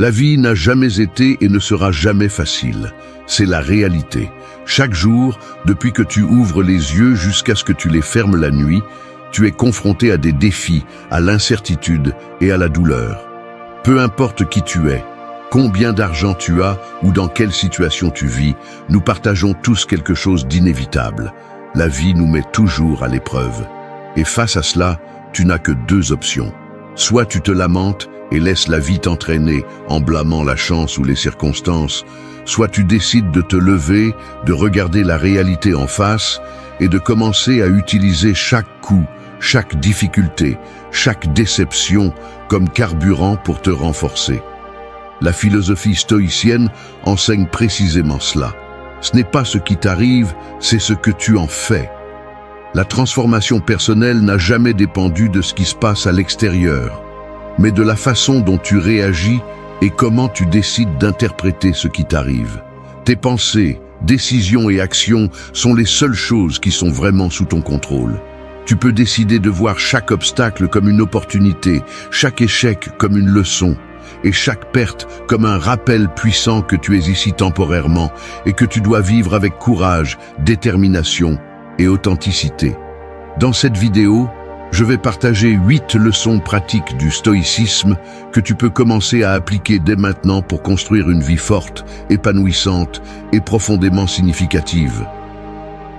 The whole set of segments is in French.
La vie n'a jamais été et ne sera jamais facile. C'est la réalité. Chaque jour, depuis que tu ouvres les yeux jusqu'à ce que tu les fermes la nuit, tu es confronté à des défis, à l'incertitude et à la douleur. Peu importe qui tu es, combien d'argent tu as ou dans quelle situation tu vis, nous partageons tous quelque chose d'inévitable. La vie nous met toujours à l'épreuve. Et face à cela, tu n'as que deux options. Soit tu te lamentes et laisses la vie t'entraîner en blâmant la chance ou les circonstances, soit tu décides de te lever, de regarder la réalité en face et de commencer à utiliser chaque coup, chaque difficulté, chaque déception comme carburant pour te renforcer. La philosophie stoïcienne enseigne précisément cela. Ce n'est pas ce qui t'arrive, c'est ce que tu en fais. La transformation personnelle n'a jamais dépendu de ce qui se passe à l'extérieur, mais de la façon dont tu réagis et comment tu décides d'interpréter ce qui t'arrive. Tes pensées, décisions et actions sont les seules choses qui sont vraiment sous ton contrôle. Tu peux décider de voir chaque obstacle comme une opportunité, chaque échec comme une leçon, et chaque perte comme un rappel puissant que tu es ici temporairement et que tu dois vivre avec courage, détermination et authenticité. Dans cette vidéo, je vais partager 8 leçons pratiques du stoïcisme que tu peux commencer à appliquer dès maintenant pour construire une vie forte, épanouissante et profondément significative.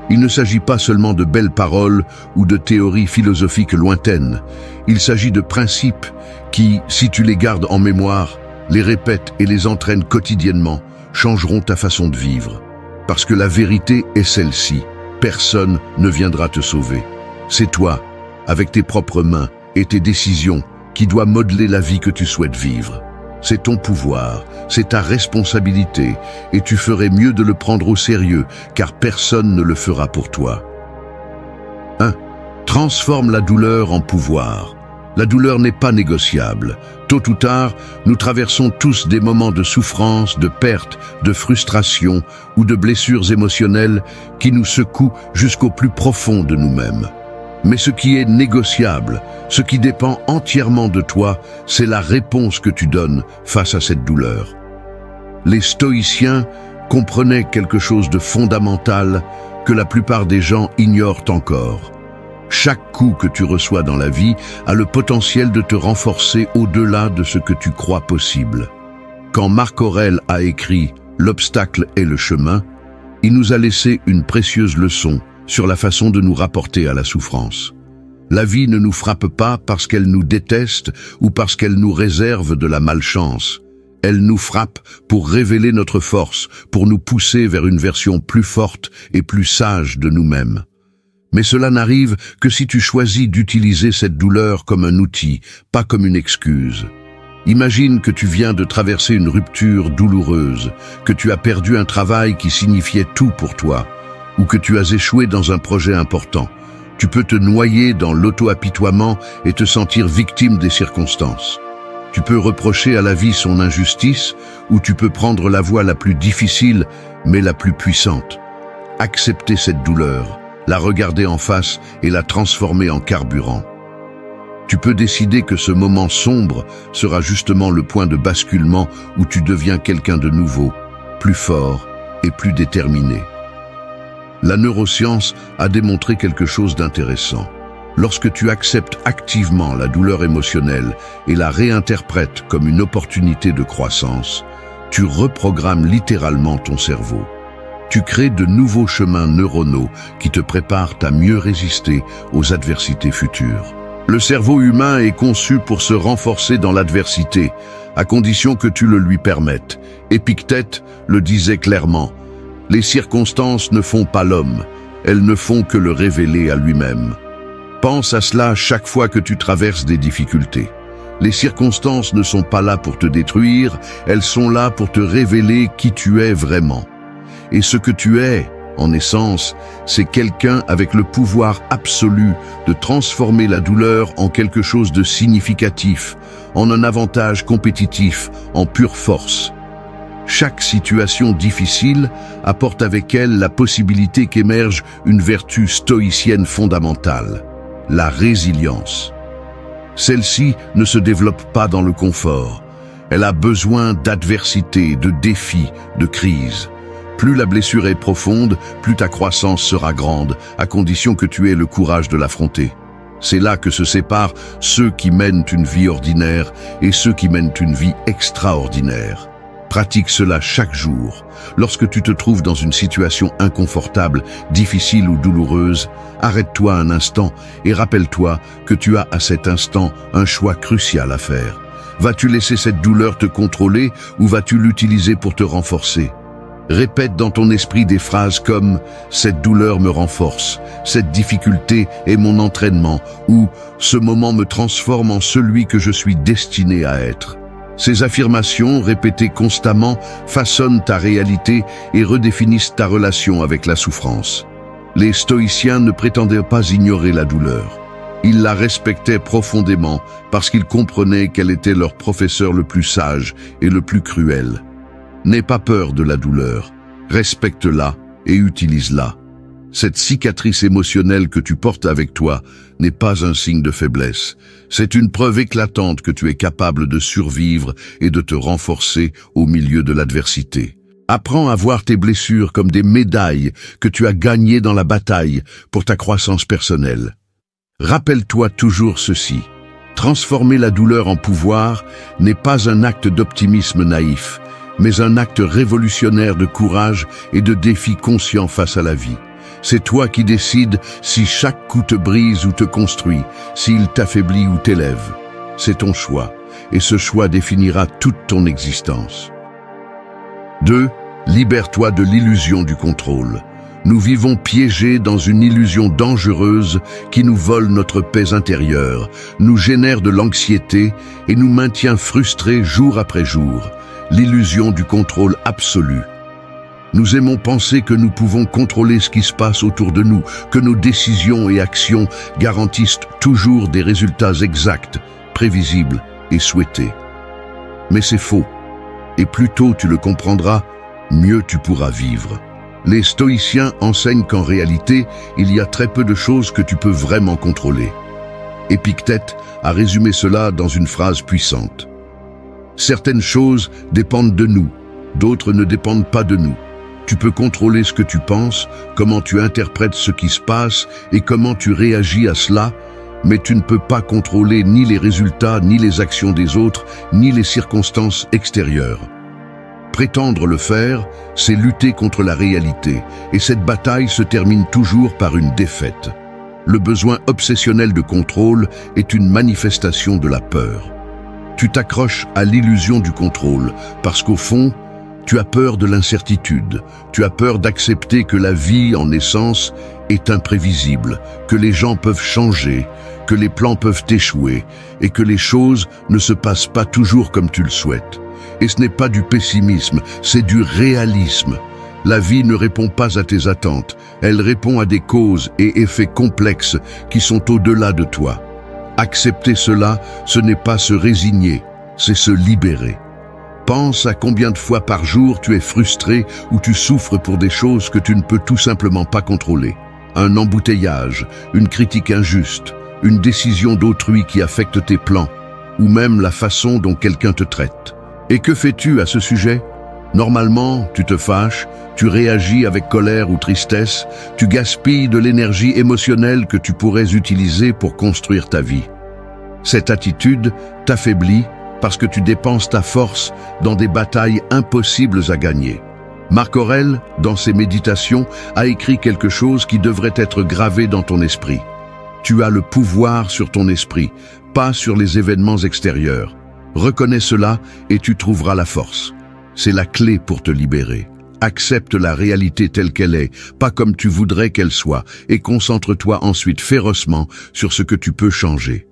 Il ne s'agit pas seulement de belles paroles ou de théories philosophiques lointaines. Il s'agit de principes qui, si tu les gardes en mémoire, les répètes et les entraînes quotidiennement, changeront ta façon de vivre. Parce que la vérité est celle-ci. Personne ne viendra te sauver. C'est toi, avec tes propres mains et tes décisions, qui dois modeler la vie que tu souhaites vivre. C'est ton pouvoir, c'est ta responsabilité, et tu ferais mieux de le prendre au sérieux, car personne ne le fera pour toi. 1. Transforme la douleur en pouvoir. La douleur n'est pas négociable. Tôt ou tard, nous traversons tous des moments de souffrance, de perte, de frustration ou de blessures émotionnelles qui nous secouent jusqu'au plus profond de nous-mêmes. Mais ce qui est négociable, ce qui dépend entièrement de toi, c'est la réponse que tu donnes face à cette douleur. Les stoïciens comprenaient quelque chose de fondamental que la plupart des gens ignorent encore. Chaque coup que tu reçois dans la vie a le potentiel de te renforcer au-delà de ce que tu crois possible. Quand Marc Aurèle a écrit « L'obstacle est le chemin », il nous a laissé une précieuse leçon sur la façon de nous rapporter à la souffrance. La vie ne nous frappe pas parce qu'elle nous déteste ou parce qu'elle nous réserve de la malchance. Elle nous frappe pour révéler notre force, pour nous pousser vers une version plus forte et plus sage de nous-mêmes. Mais cela n'arrive que si tu choisis d'utiliser cette douleur comme un outil, pas comme une excuse. Imagine que tu viens de traverser une rupture douloureuse, que tu as perdu un travail qui signifiait tout pour toi, ou que tu as échoué dans un projet important. Tu peux te noyer dans l'auto-apitoiement et te sentir victime des circonstances. Tu peux reprocher à la vie son injustice, ou tu peux prendre la voie la plus difficile, mais la plus puissante. Accepter cette douleur, la regarder en face et la transformer en carburant. Tu peux décider que ce moment sombre sera justement le point de basculement où tu deviens quelqu'un de nouveau, plus fort et plus déterminé. La neuroscience a démontré quelque chose d'intéressant. Lorsque tu acceptes activement la douleur émotionnelle et la réinterprètes comme une opportunité de croissance, tu reprogrammes littéralement ton cerveau. Tu crées de nouveaux chemins neuronaux qui te préparent à mieux résister aux adversités futures. Le cerveau humain est conçu pour se renforcer dans l'adversité, à condition que tu le lui permettes. Épictète le disait clairement. Les circonstances ne font pas l'homme, elles ne font que le révéler à lui-même. Pense à cela chaque fois que tu traverses des difficultés. Les circonstances ne sont pas là pour te détruire, elles sont là pour te révéler qui tu es vraiment. Et ce que tu es, en essence, c'est quelqu'un avec le pouvoir absolu de transformer la douleur en quelque chose de significatif, en un avantage compétitif, en pure force. Chaque situation difficile apporte avec elle la possibilité qu'émerge une vertu stoïcienne fondamentale, la résilience. Celle-ci ne se développe pas dans le confort, Elle a besoin d'adversité, de défis, de crises. Plus la blessure est profonde, plus ta croissance sera grande, à condition que tu aies le courage de l'affronter. C'est là que se séparent ceux qui mènent une vie ordinaire et ceux qui mènent une vie extraordinaire. Pratique cela chaque jour. Lorsque tu te trouves dans une situation inconfortable, difficile ou douloureuse, arrête-toi un instant et rappelle-toi que tu as à cet instant un choix crucial à faire. Vas-tu laisser cette douleur te contrôler ou vas-tu l'utiliser pour te renforcer? Répète dans ton esprit des phrases comme « Cette douleur me renforce »,« Cette difficulté est mon entraînement » ou « Ce moment me transforme en celui que je suis destiné à être ». Ces affirmations, répétées constamment, façonnent ta réalité et redéfinissent ta relation avec la souffrance. Les stoïciens ne prétendaient pas ignorer la douleur. Ils la respectaient profondément parce qu'ils comprenaient qu'elle était leur professeur le plus sage et le plus cruel. N'aie pas peur de la douleur, respecte-la et utilise-la. Cette cicatrice émotionnelle que tu portes avec toi n'est pas un signe de faiblesse. C'est une preuve éclatante que tu es capable de survivre et de te renforcer au milieu de l'adversité. Apprends à voir tes blessures comme des médailles que tu as gagnées dans la bataille pour ta croissance personnelle. Rappelle-toi toujours ceci. Transformer la douleur en pouvoir n'est pas un acte d'optimisme naïf, mais un acte révolutionnaire de courage et de défi conscient face à la vie. C'est toi qui décides si chaque coup te brise ou te construit, s'il t'affaiblit ou t'élève. C'est ton choix, et ce choix définira toute ton existence. 2. Libère-toi de l'illusion du contrôle. Nous vivons piégés dans une illusion dangereuse qui nous vole notre paix intérieure, nous génère de l'anxiété et nous maintient frustrés jour après jour. L'illusion du contrôle absolu. Nous aimons penser que nous pouvons contrôler ce qui se passe autour de nous, que nos décisions et actions garantissent toujours des résultats exacts, prévisibles et souhaités. Mais c'est faux. Et plus tôt tu le comprendras, mieux tu pourras vivre. Les stoïciens enseignent qu'en réalité, il y a très peu de choses que tu peux vraiment contrôler. Épictète a résumé cela dans une phrase puissante. Certaines choses dépendent de nous, d'autres ne dépendent pas de nous. Tu peux contrôler ce que tu penses, comment tu interprètes ce qui se passe et comment tu réagis à cela, mais tu ne peux pas contrôler ni les résultats, ni les actions des autres, ni les circonstances extérieures. Prétendre le faire, c'est lutter contre la réalité, et cette bataille se termine toujours par une défaite. Le besoin obsessionnel de contrôle est une manifestation de la peur. Tu t'accroches à l'illusion du contrôle, parce qu'au fond, tu as peur de l'incertitude, tu as peur d'accepter que la vie, en essence, est imprévisible, que les gens peuvent changer, que les plans peuvent échouer, et que les choses ne se passent pas toujours comme tu le souhaites. Et ce n'est pas du pessimisme, c'est du réalisme. La vie ne répond pas à tes attentes, elle répond à des causes et effets complexes qui sont au-delà de toi. Accepter cela, ce n'est pas se résigner, c'est se libérer. Pense à combien de fois par jour tu es frustré ou tu souffres pour des choses que tu ne peux tout simplement pas contrôler. Un embouteillage, une critique injuste, une décision d'autrui qui affecte tes plans, ou même la façon dont quelqu'un te traite. Et que fais-tu à ce sujet? Normalement, tu te fâches, tu réagis avec colère ou tristesse, tu gaspilles de l'énergie émotionnelle que tu pourrais utiliser pour construire ta vie. Cette attitude t'affaiblit parce que tu dépenses ta force dans des batailles impossibles à gagner. Marc Aurèle, dans ses méditations, a écrit quelque chose qui devrait être gravé dans ton esprit. Tu as le pouvoir sur ton esprit, pas sur les événements extérieurs. Reconnais cela et tu trouveras la force. C'est la clé pour te libérer. Accepte la réalité telle qu'elle est, pas comme tu voudrais qu'elle soit, et concentre-toi ensuite férocement sur ce que tu peux changer.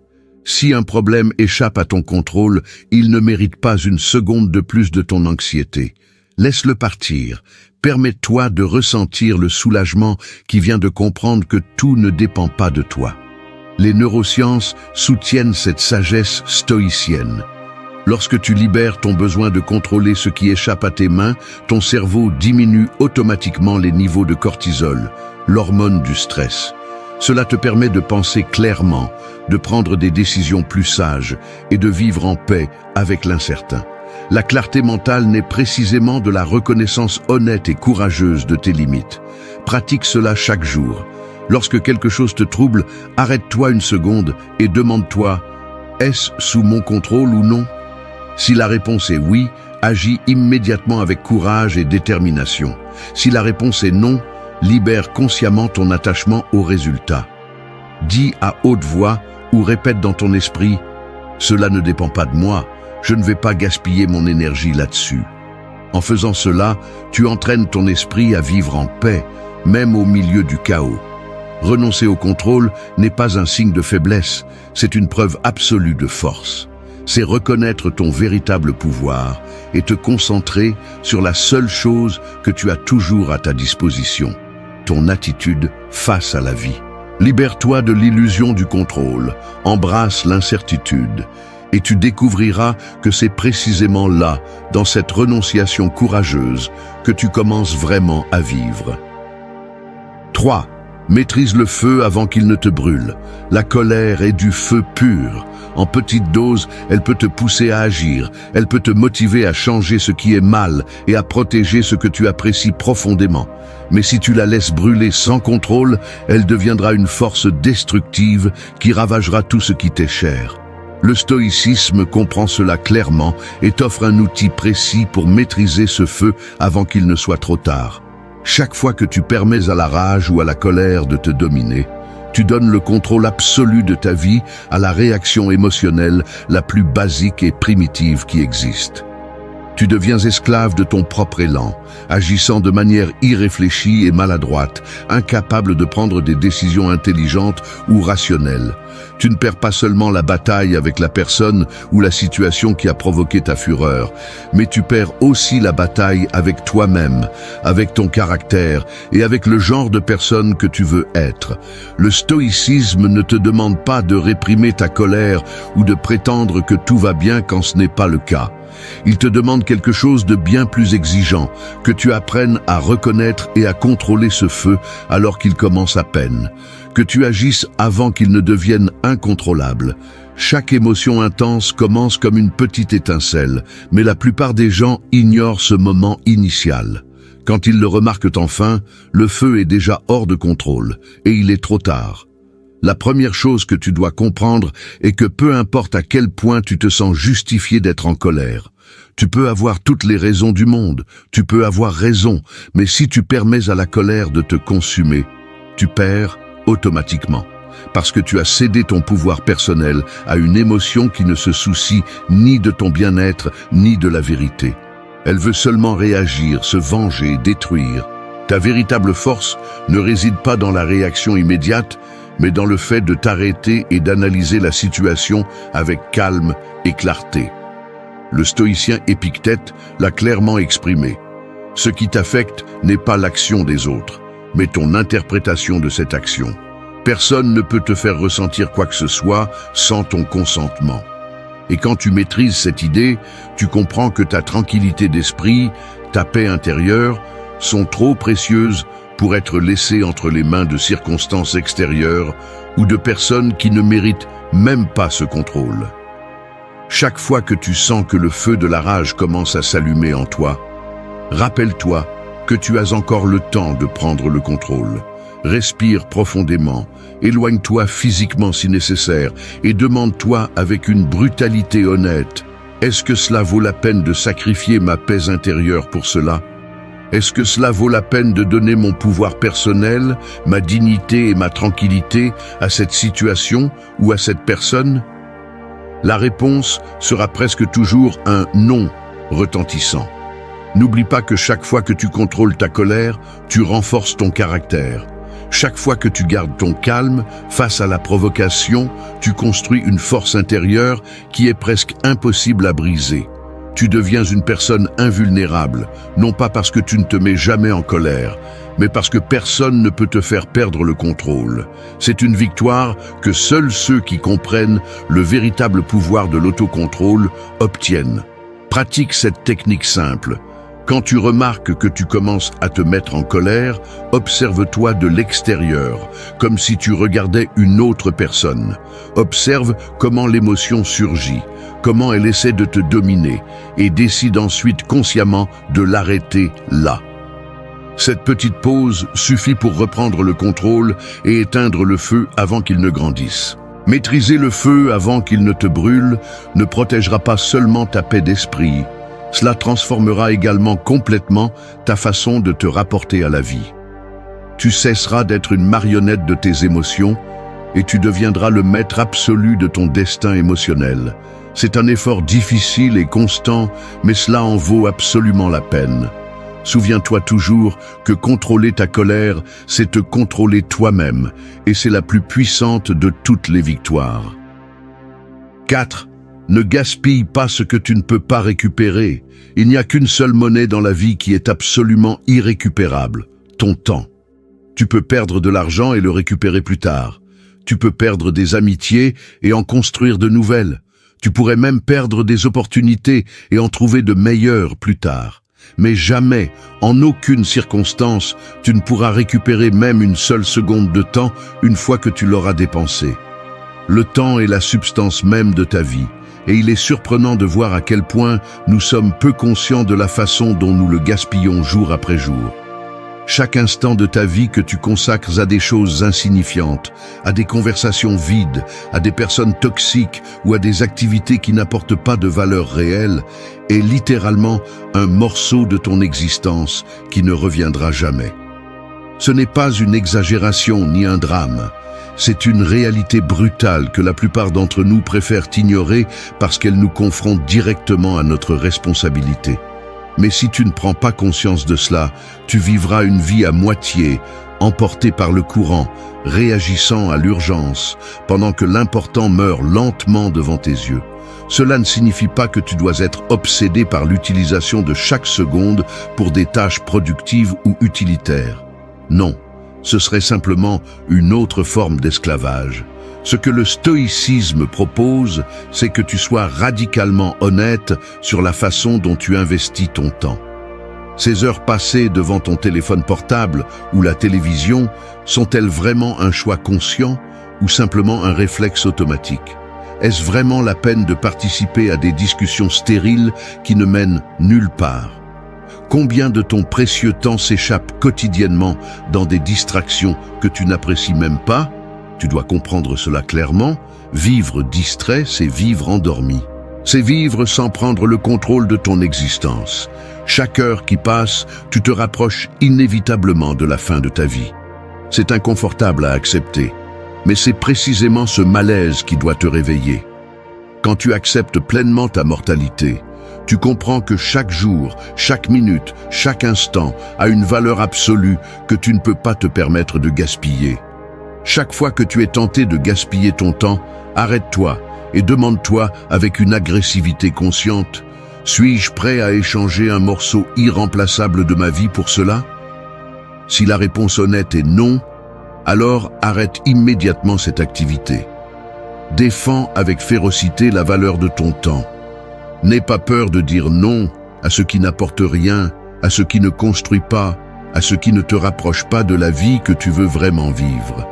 Si un problème échappe à ton contrôle, il ne mérite pas une seconde de plus de ton anxiété. Laisse-le partir. Permets-toi de ressentir le soulagement qui vient de comprendre que tout ne dépend pas de toi. Les neurosciences soutiennent cette sagesse stoïcienne. Lorsque tu libères ton besoin de contrôler ce qui échappe à tes mains, ton cerveau diminue automatiquement les niveaux de cortisol, l'hormone du stress. Cela te permet de penser clairement, de prendre des décisions plus sages et de vivre en paix avec l'incertain. La clarté mentale naît précisément de la reconnaissance honnête et courageuse de tes limites. Pratique cela chaque jour. Lorsque quelque chose te trouble, arrête-toi une seconde et demande-toi « Est-ce sous mon contrôle ou non ?» Si la réponse est oui, agis immédiatement avec courage et détermination. Si la réponse est non, libère consciemment ton attachement au résultat. Dis à haute voix ou répète dans ton esprit « Cela ne dépend pas de moi, je ne vais pas gaspiller mon énergie là-dessus. » En faisant cela, tu entraînes ton esprit à vivre en paix, même au milieu du chaos. Renoncer au contrôle n'est pas un signe de faiblesse, c'est une preuve absolue de force. C'est reconnaître ton véritable pouvoir et te concentrer sur la seule chose que tu as toujours à ta disposition, ton attitude face à la vie. Libère-toi de l'illusion du contrôle, embrasse l'incertitude, et tu découvriras que c'est précisément là, dans cette renonciation courageuse, que tu commences vraiment à vivre. 3. Maîtrise le feu avant qu'il ne te brûle. La colère est du feu pur. En petite dose, elle peut te pousser à agir, elle peut te motiver à changer ce qui est mal et à protéger ce que tu apprécies profondément. Mais si tu la laisses brûler sans contrôle, elle deviendra une force destructive qui ravagera tout ce qui t'est cher. Le stoïcisme comprend cela clairement et t'offre un outil précis pour maîtriser ce feu avant qu'il ne soit trop tard. Chaque fois que tu permets à la rage ou à la colère de te dominer, tu donnes le contrôle absolu de ta vie à la réaction émotionnelle la plus basique et primitive qui existe. Tu deviens esclave de ton propre élan, agissant de manière irréfléchie et maladroite, incapable de prendre des décisions intelligentes ou rationnelles. Tu ne perds pas seulement la bataille avec la personne ou la situation qui a provoqué ta fureur, mais tu perds aussi la bataille avec toi-même, avec ton caractère et avec le genre de personne que tu veux être. Le stoïcisme ne te demande pas de réprimer ta colère ou de prétendre que tout va bien quand ce n'est pas le cas. Il te demande quelque chose de bien plus exigeant, que tu apprennes à reconnaître et à contrôler ce feu alors qu'il commence à peine, que tu agisses avant qu'il ne devienne incontrôlable. Chaque émotion intense commence comme une petite étincelle, mais la plupart des gens ignorent ce moment initial. Quand ils le remarquent enfin, le feu est déjà hors de contrôle, et il est trop tard. La première chose que tu dois comprendre est que peu importe à quel point tu te sens justifié d'être en colère, tu peux avoir toutes les raisons du monde, tu peux avoir raison, mais si tu permets à la colère de te consumer, tu perds automatiquement, parce que tu as cédé ton pouvoir personnel à une émotion qui ne se soucie ni de ton bien-être, ni de la vérité. Elle veut seulement réagir, se venger, détruire. Ta véritable force ne réside pas dans la réaction immédiate, mais dans le fait de t'arrêter et d'analyser la situation avec calme et clarté. Le stoïcien Épictète l'a clairement exprimé. Ce qui t'affecte n'est pas l'action des autres, mais ton interprétation de cette action. Personne ne peut te faire ressentir quoi que ce soit sans ton consentement. Et quand tu maîtrises cette idée, tu comprends que ta tranquillité d'esprit, ta paix intérieure, sont trop précieuses pour être laissées entre les mains de circonstances extérieures ou de personnes qui ne méritent même pas ce contrôle. Chaque fois que tu sens que le feu de la rage commence à s'allumer en toi, rappelle-toi que tu as encore le temps de prendre le contrôle. Respire profondément, éloigne-toi physiquement si nécessaire et demande-toi avec une brutalité honnête, est-ce que cela vaut la peine de sacrifier ma paix intérieure pour cela ? Est-ce que cela vaut la peine de donner mon pouvoir personnel, ma dignité et ma tranquillité à cette situation ou à cette personne ? La réponse sera presque toujours un non retentissant. N'oublie pas que chaque fois que tu contrôles ta colère, tu renforces ton caractère. Chaque fois que tu gardes ton calme face à la provocation, tu construis une force intérieure qui est presque impossible à briser. Tu deviens une personne invulnérable, non pas parce que tu ne te mets jamais en colère, mais parce que personne ne peut te faire perdre le contrôle. C'est une victoire que seuls ceux qui comprennent le véritable pouvoir de l'autocontrôle obtiennent. Pratique cette technique simple. Quand tu remarques que tu commences à te mettre en colère, observe-toi de l'extérieur, comme si tu regardais une autre personne. Observe comment l'émotion surgit, comment elle essaie de te dominer, et décide ensuite consciemment de l'arrêter là. Cette petite pause suffit pour reprendre le contrôle et éteindre le feu avant qu'il ne grandisse. Maîtriser le feu avant qu'il ne te brûle ne protégera pas seulement ta paix d'esprit, cela transformera également complètement ta façon de te rapporter à la vie. Tu cesseras d'être une marionnette de tes émotions et tu deviendras le maître absolu de ton destin émotionnel. C'est un effort difficile et constant, mais cela en vaut absolument la peine. Souviens-toi toujours que contrôler ta colère, c'est te contrôler toi-même, et c'est la plus puissante de toutes les victoires. 4. Ne gaspille pas ce que tu ne peux pas récupérer. Il n'y a qu'une seule monnaie dans la vie qui est absolument irrécupérable, ton temps. Tu peux perdre de l'argent et le récupérer plus tard. Tu peux perdre des amitiés et en construire de nouvelles. Tu pourrais même perdre des opportunités et en trouver de meilleures plus tard. Mais jamais, en aucune circonstance, tu ne pourras récupérer même une seule seconde de temps une fois que tu l'auras dépensé. Le temps est la substance même de ta vie. Et il est surprenant de voir à quel point nous sommes peu conscients de la façon dont nous le gaspillons jour après jour. Chaque instant de ta vie que tu consacres à des choses insignifiantes, à des conversations vides, à des personnes toxiques ou à des activités qui n'apportent pas de valeur réelle, est littéralement un morceau de ton existence qui ne reviendra jamais. Ce n'est pas une exagération ni un drame. C'est une réalité brutale que la plupart d'entre nous préfèrent ignorer parce qu'elle nous confronte directement à notre responsabilité. Mais si tu ne prends pas conscience de cela, tu vivras une vie à moitié, emporté par le courant, réagissant à l'urgence, pendant que l'important meurt lentement devant tes yeux. Cela ne signifie pas que tu dois être obsédé par l'utilisation de chaque seconde pour des tâches productives ou utilitaires. Non. Ce serait simplement une autre forme d'esclavage. Ce que le stoïcisme propose, c'est que tu sois radicalement honnête sur la façon dont tu investis ton temps. Ces heures passées devant ton téléphone portable ou la télévision sont-elles vraiment un choix conscient ou simplement un réflexe automatique? Est-ce vraiment la peine de participer à des discussions stériles qui ne mènent nulle part? Combien de ton précieux temps s'échappe quotidiennement dans des distractions que tu n'apprécies même pas? Tu dois comprendre cela clairement. Vivre distrait, c'est vivre endormi. C'est vivre sans prendre le contrôle de ton existence. Chaque heure qui passe, tu te rapproches inévitablement de la fin de ta vie. C'est inconfortable à accepter, mais c'est précisément ce malaise qui doit te réveiller. Quand tu acceptes pleinement ta mortalité, tu comprends que chaque jour, chaque minute, chaque instant a une valeur absolue que tu ne peux pas te permettre de gaspiller. Chaque fois que tu es tenté de gaspiller ton temps, arrête-toi et demande-toi avec une agressivité consciente: suis-je prêt à échanger un morceau irremplaçable de ma vie pour cela? Si la réponse honnête est non, alors arrête immédiatement cette activité. Défends avec férocité la valeur de ton temps. N'aie pas peur de dire non à ce qui n'apporte rien, à ce qui ne construit pas, à ce qui ne te rapproche pas de la vie que tu veux vraiment vivre.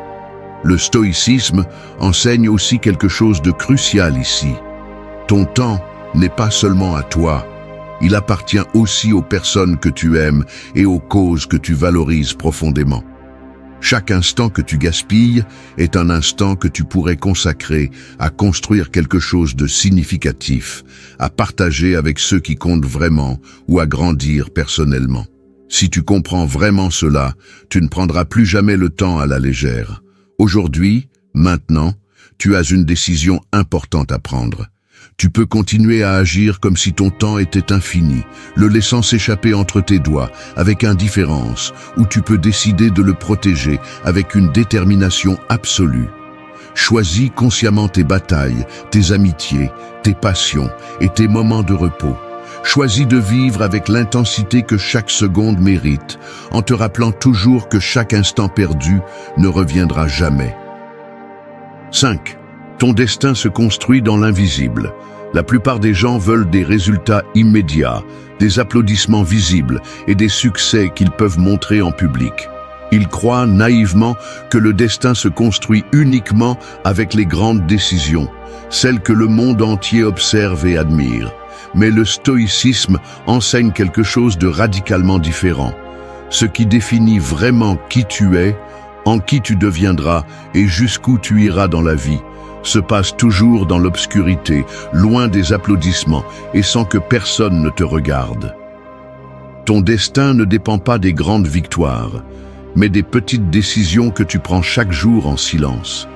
Le stoïcisme enseigne aussi quelque chose de crucial ici. Ton temps n'est pas seulement à toi, il appartient aussi aux personnes que tu aimes et aux causes que tu valorises profondément. Chaque instant que tu gaspilles est un instant que tu pourrais consacrer à construire quelque chose de significatif, à partager avec ceux qui comptent vraiment ou à grandir personnellement. Si tu comprends vraiment cela, tu ne prendras plus jamais le temps à la légère. Aujourd'hui, maintenant, tu as une décision importante à prendre. Tu peux continuer à agir comme si ton temps était infini, le laissant s'échapper entre tes doigts avec indifférence, ou tu peux décider de le protéger avec une détermination absolue. Choisis consciemment tes batailles, tes amitiés, tes passions et tes moments de repos. Choisis de vivre avec l'intensité que chaque seconde mérite, en te rappelant toujours que chaque instant perdu ne reviendra jamais. 5. Ton destin se construit dans l'invisible. La plupart des gens veulent des résultats immédiats, des applaudissements visibles et des succès qu'ils peuvent montrer en public. Ils croient naïvement que le destin se construit uniquement avec les grandes décisions, celles que le monde entier observe et admire. Mais le stoïcisme enseigne quelque chose de radicalement différent. Ce qui définit vraiment qui tu es, en qui tu deviendras et jusqu'où tu iras dans la vie, se passe toujours dans l'obscurité, loin des applaudissements et sans que personne ne te regarde. Ton destin ne dépend pas des grandes victoires, mais des petites décisions que tu prends chaque jour en silence.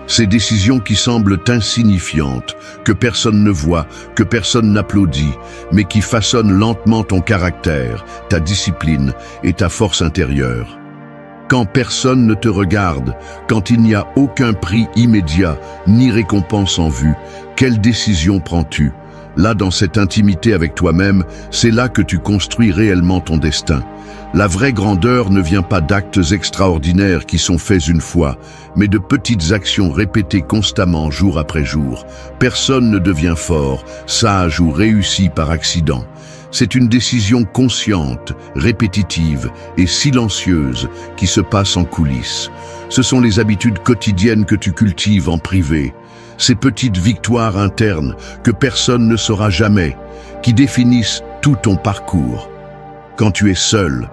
Ces décisions qui semblent insignifiantes, que personne ne voit, que personne n'applaudit, mais qui façonnent lentement ton caractère, ta discipline et ta force intérieure. Quand personne ne te regarde, quand il n'y a aucun prix immédiat, ni récompense en vue, quelle décision prends-tu? Là, dans cette intimité avec toi-même, c'est là que tu construis réellement ton destin. La vraie grandeur ne vient pas d'actes extraordinaires qui sont faits une fois, mais de petites actions répétées constamment jour après jour. Personne ne devient fort, sage ou réussi par accident. C'est une décision consciente, répétitive et silencieuse qui se passe en coulisses. Ce sont les habitudes quotidiennes que tu cultives en privé. Ces petites victoires internes que personne ne saura jamais, qui définissent tout ton parcours. Quand tu es seul,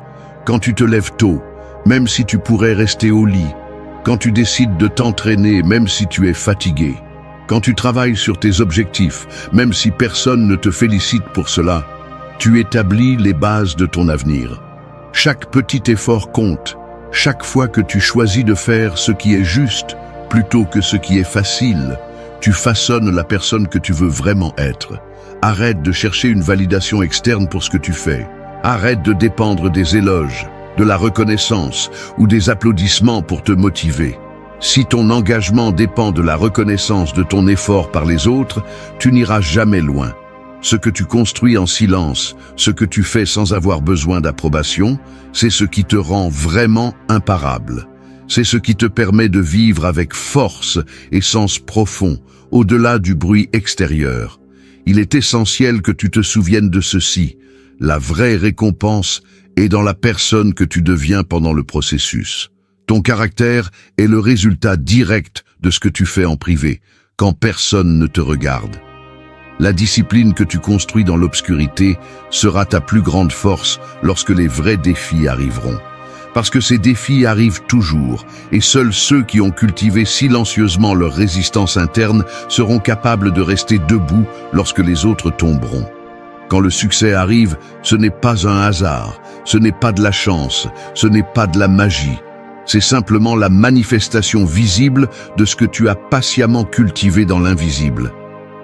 quand tu te lèves tôt, même si tu pourrais rester au lit, quand tu décides de t'entraîner, même si tu es fatigué, quand tu travailles sur tes objectifs, même si personne ne te félicite pour cela, tu établis les bases de ton avenir. Chaque petit effort compte, chaque fois que tu choisis de faire ce qui est juste plutôt que ce qui est facile, tu façonnes la personne que tu veux vraiment être. Arrête de chercher une validation externe pour ce que tu fais. Arrête de dépendre des éloges, de la reconnaissance ou des applaudissements pour te motiver. Si ton engagement dépend de la reconnaissance de ton effort par les autres, tu n'iras jamais loin. Ce que tu construis en silence, ce que tu fais sans avoir besoin d'approbation, c'est ce qui te rend vraiment imparable. C'est ce qui te permet de vivre avec force et sens profond, au-delà du bruit extérieur. Il est essentiel que tu te souviennes de ceci. La vraie récompense est dans la personne que tu deviens pendant le processus. Ton caractère est le résultat direct de ce que tu fais en privé, quand personne ne te regarde. La discipline que tu construis dans l'obscurité sera ta plus grande force lorsque les vrais défis arriveront. Parce que ces défis arrivent toujours, et seuls ceux qui ont cultivé silencieusement leur résistance interne seront capables de rester debout lorsque les autres tomberont. Quand le succès arrive, ce n'est pas un hasard, ce n'est pas de la chance, ce n'est pas de la magie. C'est simplement la manifestation visible de ce que tu as patiemment cultivé dans l'invisible.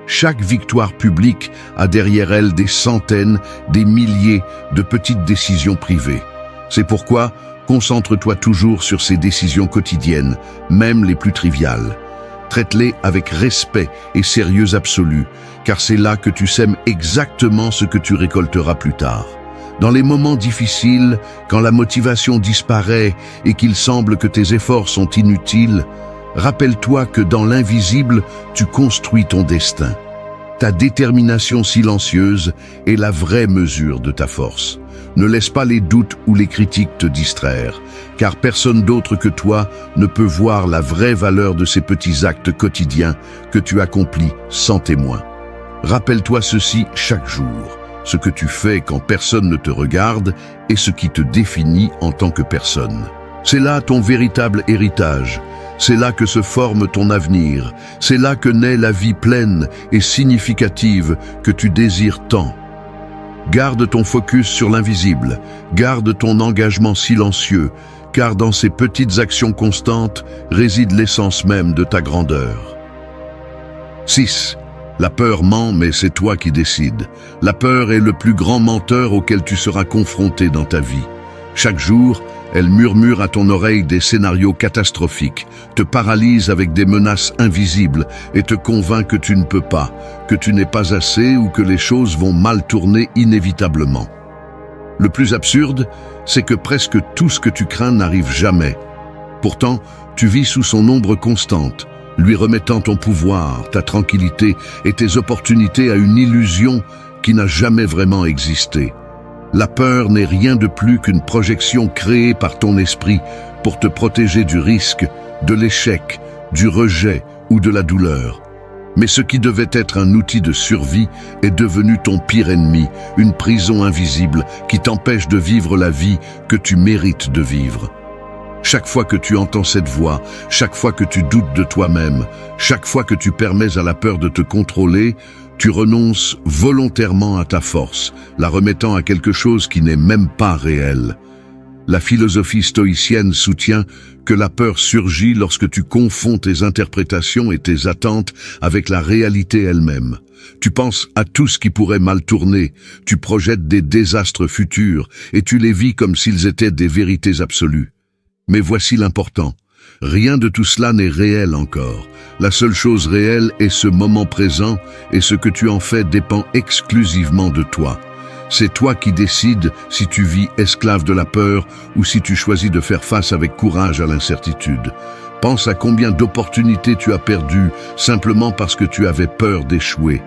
Chaque victoire publique a derrière elle des centaines, des milliers de petites décisions privées. C'est pourquoi, concentre-toi toujours sur ces décisions quotidiennes, même les plus triviales. Traite-les avec respect et sérieux absolu, car c'est là que tu sèmes exactement ce que tu récolteras plus tard. Dans les moments difficiles, quand la motivation disparaît et qu'il semble que tes efforts sont inutiles, rappelle-toi que dans l'invisible, tu construis ton destin. Ta détermination silencieuse est la vraie mesure de ta force. Ne laisse pas les doutes ou les critiques te distraire, car personne d'autre que toi ne peut voir la vraie valeur de ces petits actes quotidiens que tu accomplis sans témoin. Rappelle-toi ceci chaque jour. Ce que tu fais quand personne ne te regarde est ce qui te définit en tant que personne. C'est là ton véritable héritage. C'est là que se forme ton avenir. C'est là que naît la vie pleine et significative que tu désires tant. Garde ton focus sur l'invisible. Garde ton engagement silencieux, car dans ces petites actions constantes réside l'essence même de ta grandeur. 6. La peur ment, mais c'est toi qui décides. La peur est le plus grand menteur auquel tu seras confronté dans ta vie. Chaque jour, elle murmure à ton oreille des scénarios catastrophiques, te paralyse avec des menaces invisibles et te convainc que tu ne peux pas, que tu n'es pas assez ou que les choses vont mal tourner inévitablement. Le plus absurde, c'est que presque tout ce que tu crains n'arrive jamais. Pourtant, tu vis sous son ombre constante, lui remettant ton pouvoir, ta tranquillité et tes opportunités à une illusion qui n'a jamais vraiment existé. La peur n'est rien de plus qu'une projection créée par ton esprit pour te protéger du risque, de l'échec, du rejet ou de la douleur. Mais ce qui devait être un outil de survie est devenu ton pire ennemi, une prison invisible qui t'empêche de vivre la vie que tu mérites de vivre. Chaque fois que tu entends cette voix, chaque fois que tu doutes de toi-même, chaque fois que tu permets à la peur de te contrôler, tu renonces volontairement à ta force, la remettant à quelque chose qui n'est même pas réel. La philosophie stoïcienne soutient que la peur surgit lorsque tu confonds tes interprétations et tes attentes avec la réalité elle-même. Tu penses à tout ce qui pourrait mal tourner, tu projettes des désastres futurs et tu les vis comme s'ils étaient des vérités absolues. Mais voici l'important. Rien de tout cela n'est réel encore. La seule chose réelle est ce moment présent et ce que tu en fais dépend exclusivement de toi. C'est toi qui décides si tu vis esclave de la peur ou si tu choisis de faire face avec courage à l'incertitude. Pense à combien d'opportunités tu as perdues simplement parce que tu avais peur d'échouer,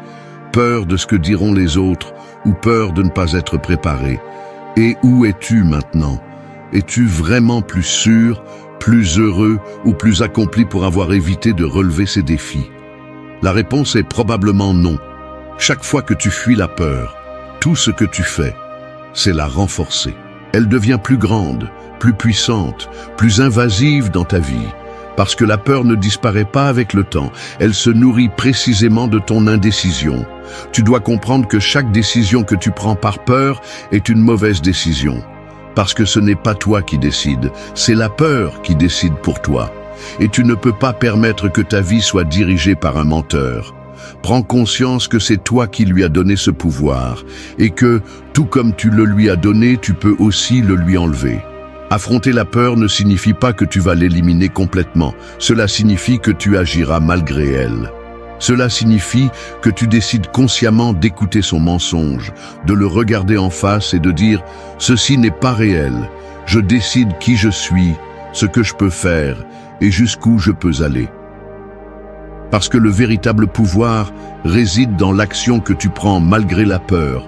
peur de ce que diront les autres ou peur de ne pas être préparé. Et où es-tu maintenant? Es-tu vraiment plus sûr, plus heureux ou plus accompli pour avoir évité de relever ces défis? La réponse est probablement non. Chaque fois que tu fuis la peur, tout ce que tu fais, c'est la renforcer. Elle devient plus grande, plus puissante, plus invasive dans ta vie. Parce que la peur ne disparaît pas avec le temps, elle se nourrit précisément de ton indécision. Tu dois comprendre que chaque décision que tu prends par peur est une mauvaise décision. Parce que ce n'est pas toi qui décide, c'est la peur qui décide pour toi. Et tu ne peux pas permettre que ta vie soit dirigée par un menteur. Prends conscience que c'est toi qui lui as donné ce pouvoir et que, tout comme tu le lui as donné, tu peux aussi le lui enlever. Affronter la peur ne signifie pas que tu vas l'éliminer complètement. Cela signifie que tu agiras malgré elle. Cela signifie que tu décides consciemment d'écouter son mensonge, de le regarder en face et de dire « Ceci n'est pas réel. Je décide qui je suis, ce que je peux faire et jusqu'où je peux aller. » Parce que le véritable pouvoir réside dans l'action que tu prends malgré la peur,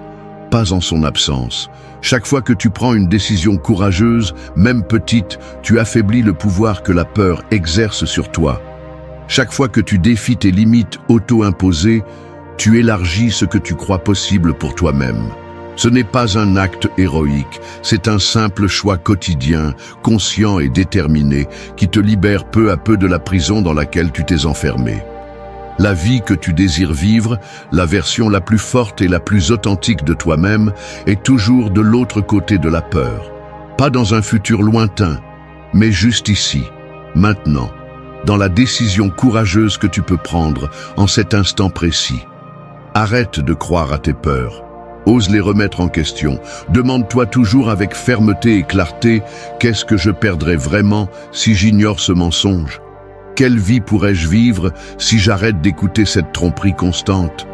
pas en son absence. Chaque fois que tu prends une décision courageuse, même petite, tu affaiblis le pouvoir que la peur exerce sur toi. Chaque fois que tu défies tes limites auto-imposées, tu élargis ce que tu crois possible pour toi-même. Ce n'est pas un acte héroïque, c'est un simple choix quotidien, conscient et déterminé, qui te libère peu à peu de la prison dans laquelle tu t'es enfermé. La vie que tu désires vivre, la version la plus forte et la plus authentique de toi-même, est toujours de l'autre côté de la peur. Pas dans un futur lointain, mais juste ici, maintenant, dans la décision courageuse que tu peux prendre en cet instant précis. Arrête de croire à tes peurs. Ose les remettre en question. Demande-toi toujours avec fermeté et clarté « Qu'est-ce que je perdrais vraiment si j'ignore ce mensonge ? Quelle vie pourrais-je vivre si j'arrête d'écouter cette tromperie constante ?»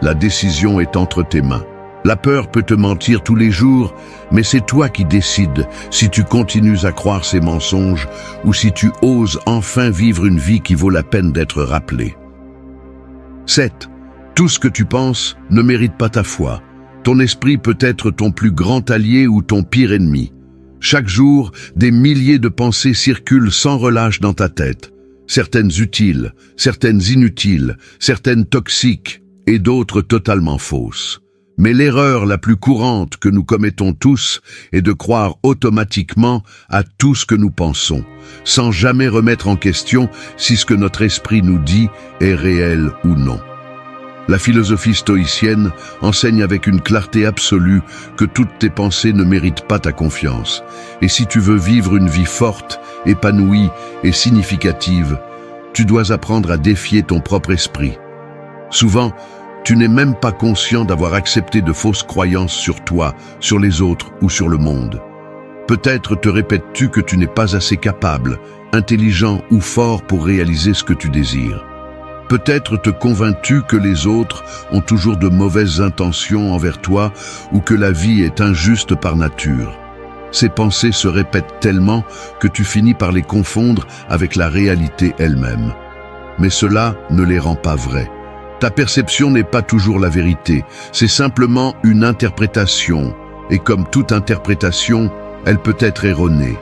La décision est entre tes mains. La peur peut te mentir tous les jours, mais c'est toi qui décides si tu continues à croire ces mensonges ou si tu oses enfin vivre une vie qui vaut la peine d'être rappelée. 7. Tout ce que tu penses ne mérite pas ta foi. Ton esprit peut être ton plus grand allié ou ton pire ennemi. Chaque jour, des milliers de pensées circulent sans relâche dans ta tête. Certaines utiles, certaines inutiles, certaines toxiques et d'autres totalement fausses. Mais l'erreur la plus courante que nous commettons tous est de croire automatiquement à tout ce que nous pensons, sans jamais remettre en question si ce que notre esprit nous dit est réel ou non. La philosophie stoïcienne enseigne avec une clarté absolue que toutes tes pensées ne méritent pas ta confiance. Et si tu veux vivre une vie forte, épanouie et significative, tu dois apprendre à défier ton propre esprit. Souvent, tu n'es même pas conscient d'avoir accepté de fausses croyances sur toi, sur les autres ou sur le monde. Peut-être te répètes-tu que tu n'es pas assez capable, intelligent ou fort pour réaliser ce que tu désires. Peut-être te convaincs-tu que les autres ont toujours de mauvaises intentions envers toi ou que la vie est injuste par nature. Ces pensées se répètent tellement que tu finis par les confondre avec la réalité elle-même. Mais cela ne les rend pas vraies. Ta perception n'est pas toujours la vérité, c'est simplement une interprétation, et comme toute interprétation, elle peut être erronée.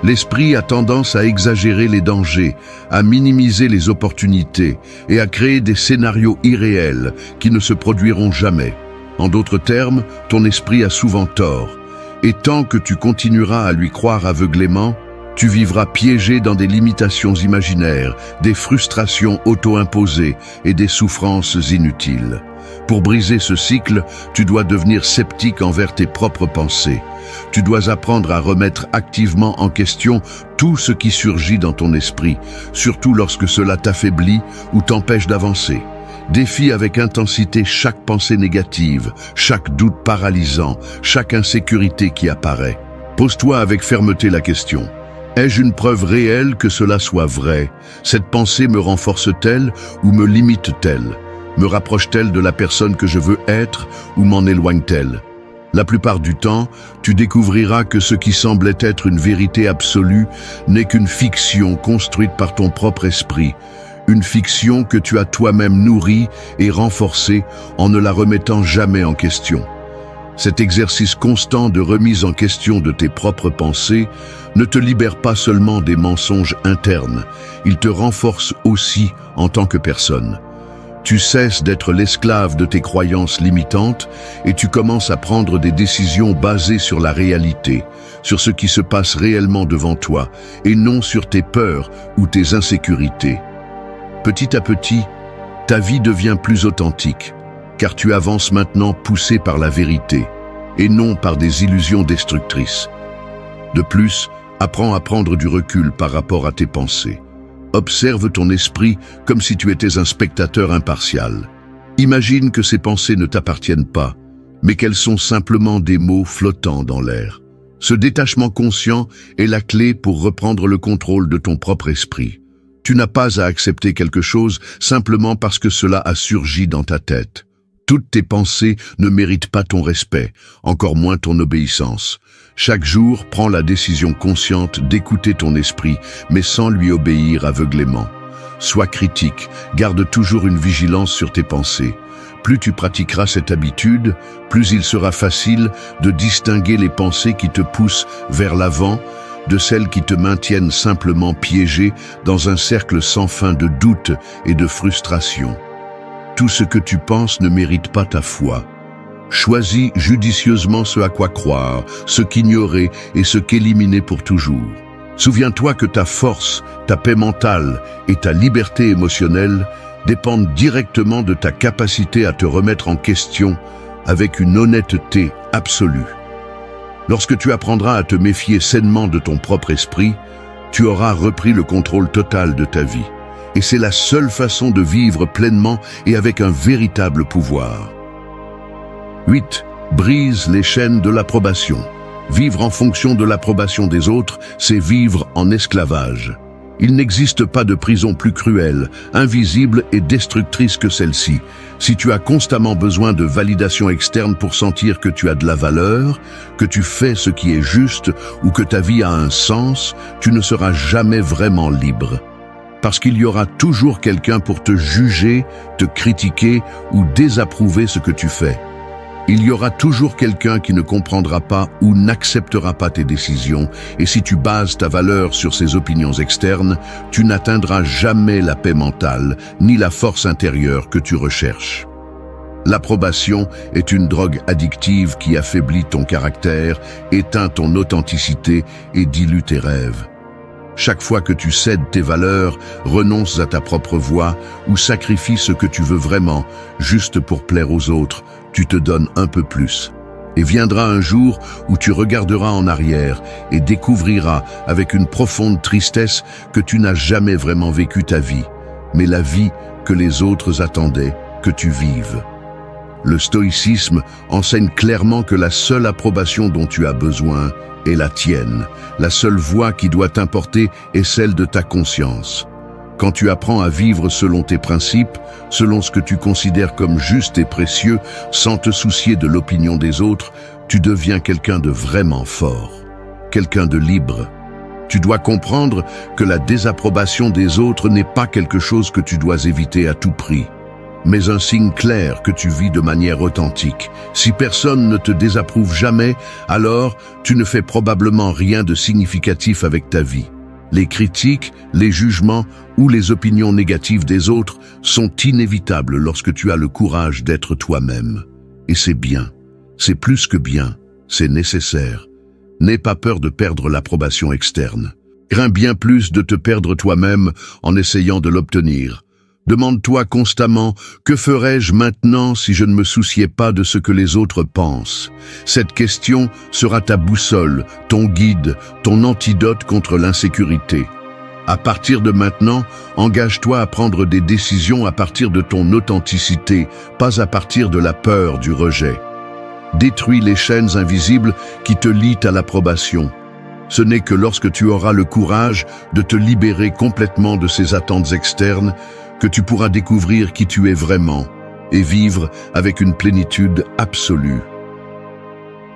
L'esprit a tendance à exagérer les dangers, à minimiser les opportunités et à créer des scénarios irréels qui ne se produiront jamais. En d'autres termes, ton esprit a souvent tort. Et tant que tu continueras à lui croire aveuglément, tu vivras piégé dans des limitations imaginaires, des frustrations auto-imposées et des souffrances inutiles. Pour briser ce cycle, tu dois devenir sceptique envers tes propres pensées. Tu dois apprendre à remettre activement en question tout ce qui surgit dans ton esprit, surtout lorsque cela t'affaiblit ou t'empêche d'avancer. Défie avec intensité chaque pensée négative, chaque doute paralysant, chaque insécurité qui apparaît. Pose-toi avec fermeté la question. Ai-je une preuve réelle que cela soit vrai? Cette pensée me renforce-t-elle ou me limite-t-elle? Me rapproche-t-elle de la personne que je veux être ou m'en éloigne-t-elle? La plupart du temps, tu découvriras que ce qui semblait être une vérité absolue n'est qu'une fiction construite par ton propre esprit, une fiction que tu as toi-même nourrie et renforcée en ne la remettant jamais en question. Cet exercice constant de remise en question de tes propres pensées ne te libère pas seulement des mensonges internes, il te renforce aussi en tant que personne. Tu cesses d'être l'esclave de tes croyances limitantes et tu commences à prendre des décisions basées sur la réalité, sur ce qui se passe réellement devant toi et non sur tes peurs ou tes insécurités. Petit à petit, ta vie devient plus authentique, car tu avances maintenant poussé par la vérité et non par des illusions destructrices. De plus, apprends à prendre du recul par rapport à tes pensées. Observe ton esprit comme si tu étais un spectateur impartial. Imagine que ces pensées ne t'appartiennent pas, mais qu'elles sont simplement des mots flottant dans l'air. Ce détachement conscient est la clé pour reprendre le contrôle de ton propre esprit. Tu n'as pas à accepter quelque chose simplement parce que cela a surgi dans ta tête. Toutes tes pensées ne méritent pas ton respect, encore moins ton obéissance. Chaque jour, prends la décision consciente d'écouter ton esprit, mais sans lui obéir aveuglément. Sois critique, garde toujours une vigilance sur tes pensées. Plus tu pratiqueras cette habitude, plus il sera facile de distinguer les pensées qui te poussent vers l'avant de celles qui te maintiennent simplement piégé dans un cercle sans fin de doutes et de frustration. Tout ce que tu penses ne mérite pas ta foi. Choisis judicieusement ce à quoi croire, ce qu'ignorer et ce qu'éliminer pour toujours. Souviens-toi que ta force, ta paix mentale et ta liberté émotionnelle dépendent directement de ta capacité à te remettre en question avec une honnêteté absolue. Lorsque tu apprendras à te méfier sainement de ton propre esprit, tu auras repris le contrôle total de ta vie. Et c'est la seule façon de vivre pleinement et avec un véritable pouvoir. 8. Brise les chaînes de l'approbation. Vivre en fonction de l'approbation des autres, c'est vivre en esclavage. Il n'existe pas de prison plus cruelle, invisible et destructrice que celle-ci. Si tu as constamment besoin de validation externe pour sentir que tu as de la valeur, que tu fais ce qui est juste ou que ta vie a un sens, tu ne seras jamais vraiment libre. Parce qu'il y aura toujours quelqu'un pour te juger, te critiquer ou désapprouver ce que tu fais. Il y aura toujours quelqu'un qui ne comprendra pas ou n'acceptera pas tes décisions, et si tu bases ta valeur sur ces opinions externes, tu n'atteindras jamais la paix mentale, ni la force intérieure que tu recherches. L'approbation est une drogue addictive qui affaiblit ton caractère, éteint ton authenticité et dilue tes rêves. Chaque fois que tu cèdes tes valeurs, renonces à ta propre voie ou sacrifies ce que tu veux vraiment, juste pour plaire aux autres, tu te donnes un peu plus. Et viendra un jour où tu regarderas en arrière et découvriras avec une profonde tristesse que tu n'as jamais vraiment vécu ta vie, mais la vie que les autres attendaient que tu vives. Le stoïcisme enseigne clairement que la seule approbation dont tu as besoin est la tienne. La seule voie qui doit t'importer est celle de ta conscience. Quand tu apprends à vivre selon tes principes, selon ce que tu considères comme juste et précieux, sans te soucier de l'opinion des autres, tu deviens quelqu'un de vraiment fort, quelqu'un de libre. Tu dois comprendre que la désapprobation des autres n'est pas quelque chose que tu dois éviter à tout prix, mais un signe clair que tu vis de manière authentique. Si personne ne te désapprouve jamais, alors tu ne fais probablement rien de significatif avec ta vie. Les critiques, les jugements ou les opinions négatives des autres sont inévitables lorsque tu as le courage d'être toi-même. Et c'est bien, c'est plus que bien, c'est nécessaire. N'aie pas peur de perdre l'approbation externe. Crains bien plus de te perdre toi-même en essayant de l'obtenir. Demande-toi constamment « Que ferais-je maintenant si je ne me souciais pas de ce que les autres pensent ?» Cette question sera ta boussole, ton guide, ton antidote contre l'insécurité. À partir de maintenant, engage-toi à prendre des décisions à partir de ton authenticité, pas à partir de la peur du rejet. Détruis les chaînes invisibles qui te lient à l'approbation. Ce n'est que lorsque tu auras le courage de te libérer complètement de ces attentes externes que tu pourras découvrir qui tu es vraiment et vivre avec une plénitude absolue.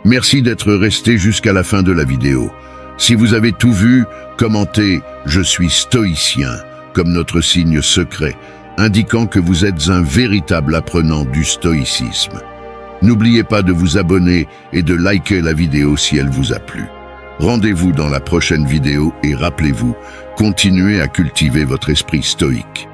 Merci d'être resté jusqu'à la fin de la vidéo. Si vous avez tout vu, commentez « Je suis stoïcien » comme notre signe secret, indiquant que vous êtes un véritable apprenant du stoïcisme. N'oubliez pas de vous abonner et de liker la vidéo si elle vous a plu. Rendez-vous dans la prochaine vidéo et rappelez-vous, continuez à cultiver votre esprit stoïque.